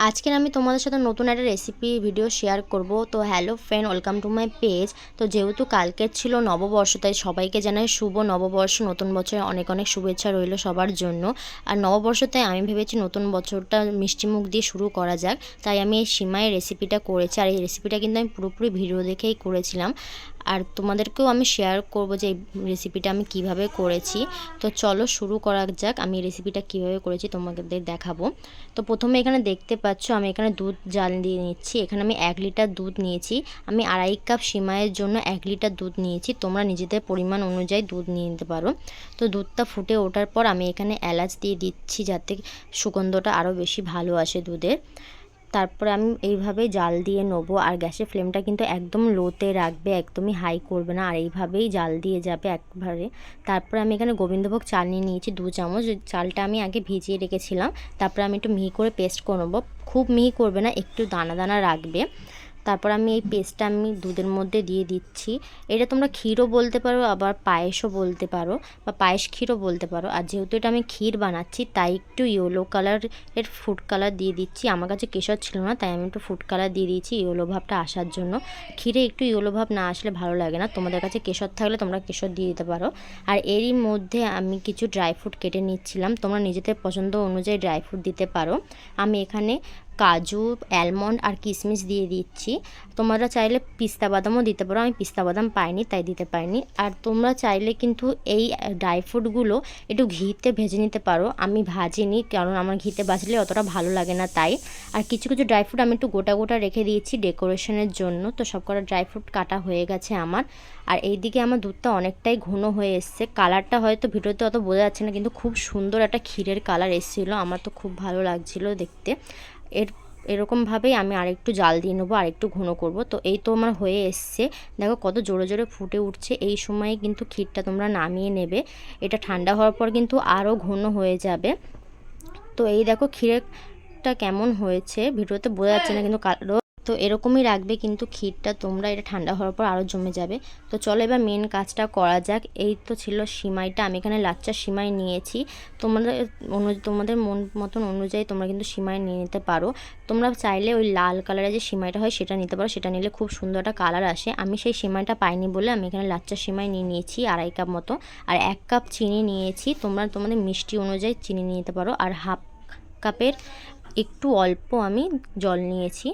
আজকের আমি তোমাদের সাথে নতুন একটা রেসিপি ভিডিও শেয়ার করব। তো hello friend, welcome to my page. তো যেহেতু কালকের ছিল নববর্ষ, তাই সবাইকে জানাই শুভ নববর্ষ, নতুন বছরে অনেক অনেক শুভেচ্ছা রইল সবার জন্য। আর নববর্ষতে আমি ভেবেছি নতুন বছরটা মিষ্টিমুখ দিয়ে শুরু করা যাক, তাই আমি এই সিমাইয়ের রেসিপিটা করেছি। আর এই রেসিপিটা কিন্তু আমি পুরোপুরি ভিডিও দেখেই করেছিলাম, আর তোমাদেরকেও আমি শেয়ার করব যে এই রেসিপিটা আমি কিভাবে করেছি। তো চলো শুরু করা যাক। আমি এই রেসিপিটা কিভাবে করেছি তোমাদের দেখাবো। তো প্রথমে এখানে দেখতে পাচ্ছ আমি এখানে দুধ জাল দিয়ে নিচ্ছি। এখানে আমি 1 লিটার দুধ নিয়েছি। আমি 2.5 কাপ সিমাইয়ের জন্য 1 লিটার দুধ নিয়েছি। তোমরা নিজেদের পরিমাণ অনুযায়ী দুধ নিয়ে নিতে পারো। তো দুধটা ফুটে ওঠার পর আমি এখানে এলাচ দিয়ে দিচ্ছি, যাতে সুগন্ধটা আরও বেশি ভালো আসে দুধের। তারপরে আমি এইভাবেই জাল দিয়ে নেবো। আর গ্যাসের ফ্লেমটা কিন্তু একদম লোতে রাখবে, একদমই হাই করবে না। আর এইভাবেই জাল দিয়ে যাবে একবারে। তারপরে আমি এখানে গোবিন্দভোগ চাল নিয়ে নিয়েছি 2 চামচ। চালটা আমি আগে ভিজিয়ে রেখেছিলাম। তারপরে আমি একটু মিহি করে পেস্ট করে নেবো। খুব মিহি করবে না, একটু দানা দানা রাখবে। তারপর আমি এই পেস্টটা আমি দুধের মধ্যে দিয়ে দিচ্ছি। এটা তোমরা ক্ষীরও বলতে পারো, আবার পায়েসও বলতে পারো, বা পায়েস ক্ষীরও বলতে পারো। আর যেহেতু এটা আমি ক্ষীর বানাচ্ছি, তাই একটু ইয়েলো কালারের ফুড কালার দিয়ে দিচ্ছি। আমার কাছে কেশর ছিল না, তাই আমি একটু ফুড কালার দিয়ে দিয়েছি ইয়েলো ভাবটা আসার জন্য। ক্ষীরে একটু ইয়েলো ভাব না আসলে ভালো লাগে না। তোমাদের কাছে কেশর থাকলে তোমরা কেশর দিয়ে দিতে পারো। আর এরই মধ্যে আমি কিছু ড্রাই ফ্রুট কেটে নিচ্ছিলাম। তোমরা নিজেদের পছন্দ অনুযায়ী ড্রাই ফ্রুট দিতে পারো। আমি এখানে কাজু, অ্যালমন্ড আর কিশমিশ দিয়ে দিচ্ছি। তোমরা চাইলে পিস্তা বাদামও দিতে পারো। আমি পিস্তা বাদাম পাইনি, তাই দিতে পারিনি। আর তোমরা চাইলে কিন্তু এই ড্রাই ফ্রুটগুলো একটু ঘিতে ভেজে নিতে পারো। আমি ভাজিনি, কারণ আমার ঘিতে ভাজলে অতটা ভালো লাগে না তাই। আর কিছু কিছু ড্রাই ফ্রুট আমি একটু গোটা গোটা রেখে দিয়েছি ডেকোরেশনের জন্য। তো সব কটা ড্রাই ফ্রুট কাটা হয়ে গেছে আমার। আর এইদিকে আমার দুধটা অনেকটাই ঘন হয়ে এসছে। কালারটা হয়তো ভিডিওতে অত বোঝা যাচ্ছে না, কিন্তু খুব সুন্দর একটা ক্ষীরের কালার এসেছিলো। আমার তো খুব ভালো লাগছিলো দেখতে। এরকমভাবেই আমি আরেকটু জাল দিয়ে নেবো, আরেকটু ঘন করব। তো এই তো আমার হয়ে এসছে। দেখো কত জোরে জোরে ফুটে উঠছে। এই সময়ে কিন্তু ক্ষীরটা তোমরা নামিয়ে নেবে। এটা ঠান্ডা হওয়ার পর কিন্তু আরও ঘন হয়ে যাবে। তো এই দেখো ক্ষীরটা কেমন হয়েছে, ভিডিওতে বোঝা যাচ্ছে না, কিন্তু কালো। তো এরকমই রাখবে কিন্তু ক্ষীরটা তোমরা, এটা ঠান্ডা হওয়ার পর আরও জমে যাবে। তো চলো এবার মেন কাজটা করা যাক। এই তো ছিল সিমাইটা। আমি এখানে লাচ্চা সিমাই নিয়েছি। তোমাদের মন মতন অনুযায়ী তোমরা কিন্তু সিমাই নিয়ে নিতে পারো। তোমরা চাইলে ওই লাল কালারের যে সিমাইটা হয় সেটা নিতে পারো। সেটা নিলে খুব সুন্দর একটা কালার আসে। আমি সেই সিমাইটা পাইনি বলে আমি এখানে লাচ্চা সিমাই নিয়ে নিয়েছি 2.5 কাপ মতো। আর 1 কাপ চিনি নিয়েছি। তোমরা তোমাদের মিষ্টি অনুযায়ী চিনি নিয়ে নিতে পারো। আর হাফ কাপের একটু অল্প আমি জল নিয়েছি।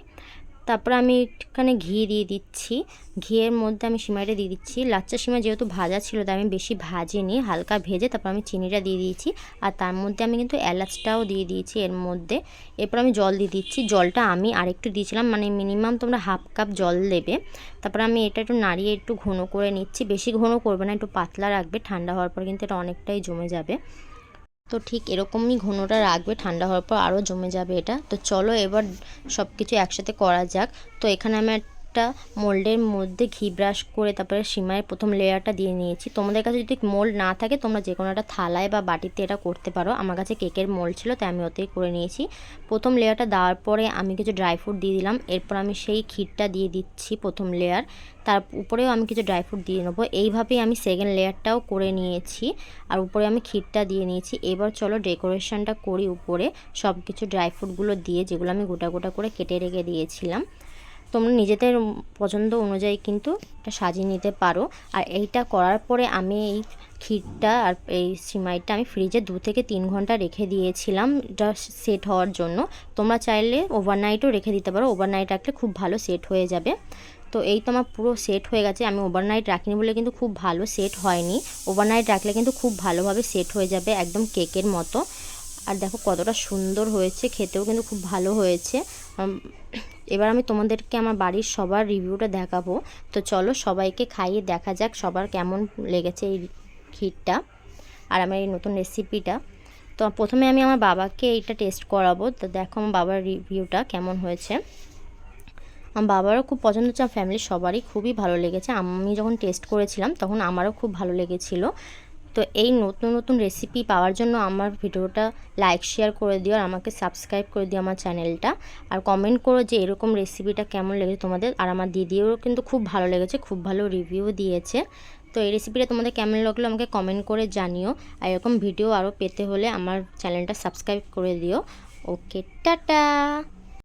তারপরে আমি এখানে ঘি দিয়ে দিচ্ছি। ঘিয়ের মধ্যে আমি সিমাইটা দিয়ে দিচ্ছি। লাচ্চা সিমাই যেহেতু ভাজা ছিল, তাই আমি বেশি ভাজিনি, হালকা ভেজে তারপর আমি চিনিটা দিয়ে দিয়েছি। আর তার মধ্যে আমি কিন্তু এলাচটাও দিয়ে দিয়েছি এর মধ্যে। এরপর আমি জল দিয়ে দিচ্ছি। জলটা আমি আরেকটু দিয়েছিলাম, মানে মিনিমাম তোমরা হাফ কাপ জল দেবে। তারপর আমি এটা একটু নাড়িয়ে একটু ঘন করে নিচ্ছি। বেশি ঘন করবে না, একটু পাতলা রাখবে। ঠান্ডা হওয়ার পর কিন্তু এটা অনেকটাই জমে যাবে। তো ঠিক এরকমই ঘনটা রাখবে, ঠান্ডা হওয়ার পর আরও জমে যাবে এটা। তো চলো এবার সব কিছু একসাথে করা যাক। তো এখানে আমি একটা মোল্ডের মধ্যে ঘি ব্রাশ করে তারপরে সিমাইয়ের প্রথম লেয়ারটা দিয়ে নিয়েছি। তোমাদের কাছে যদি মোল্ড না থাকে তোমরা যে কোনো একটা থালায় বা বাটিতে এটা করতে পারো। আমার কাছে কেকের মোল্ড ছিল, তাই আমি ওতেই করে নিয়েছি। প্রথম লেয়ারটা দেওয়ার পরে আমি কিছু ড্রাই ফ্রুট দিয়ে দিলাম। এরপর আমি সেই ক্ষীরটা দিয়ে দিচ্ছি প্রথম লেয়ার। তার উপরেও আমি কিছু ড্রাই ফ্রুট দিয়ে নেবো। এইভাবেই আমি সেকেন্ড লেয়ারটাও করে নিয়েছি। আর উপরে আমি ক্ষীরটা দিয়ে নিয়েছি। এবার চলো ডেকোরেশনটা করি উপরে সব কিছু ড্রাই ফ্রুটগুলো দিয়ে, যেগুলো আমি গোটা গোটা করে কেটে রেখে দিয়েছিলাম। তোমরা নিজেদের পছন্দ অনুযায়ী কিন্তু এটা সাজিয়ে নিতে পারো। আর এইটা করার পরে আমি এই ক্ষীরটা আর এই সিমাইটা আমি ফ্রিজে 2 থেকে 3 ঘন্টা রেখে দিয়েছিলাম এটা সেট হওয়ার জন্য। তোমরা চাইলে ওভারনাইটও রেখে দিতে পারো। ওভারনাইট রাখলে খুব ভালো সেট হয়ে যাবে। তো এই তো আমার পুরো সেট হয়ে গেছে। আমি ওভারনাইট রাখিনি বলে কিন্তু খুব ভালো সেট হয়নি। ওভারনাইট রাখলে কিন্তু খুব ভালোভাবে সেট হয়ে যাবে, একদম কেকের মতো। আর দেখো কতটা সুন্দর হয়েছে, খেতেও কিন্তু খুব ভালো হয়েছে। এবার আমি তোমাদেরকে আমার বাড়ির সবার রিভিউটা দেখাবো। তো চলো সবাইকে খাইয়ে দেখা যাক সবার কেমন লেগেছে এই ক্ষীরটা আর আমার এই নতুন রেসিপিটা। তো প্রথমে আমি আমার বাবাকে এইটা টেস্ট করাবো। তো দেখো আমার বাবার রিভিউটা কেমন হয়েছে। আমার বাবারও খুব পছন্দ হচ্ছে, আমার ফ্যামিলির সবারই খুবই ভালো লেগেছে। আমি যখন টেস্ট করেছিলাম তখন আমারও খুব ভালো লেগেছিল। তো এই নতুন নতুন রেসিপি পাওয়ার জন্য আমার ভিডিওটা লাইক শেয়ার করে দিও, আর আমাকে সাবস্ক্রাইব করে দিও আমার চ্যানেলটা। আর কমেন্ট করো যে এরকম রেসিপিটা কেমন লেগেছে তোমাদের। আর আমার দিদিও কিন্তু খুব ভালো লেগেছে, খুব ভালো রিভিউ দিয়েছে। তো এই রেসিপিটা তোমাদের কেমন লাগলো আমাকে কমেন্ট করে জানিও। আর এরকম ভিডিও আরও পেতে হলে আমার চ্যানেলটা সাবস্ক্রাইব করে দিও। ওকে, টাটা।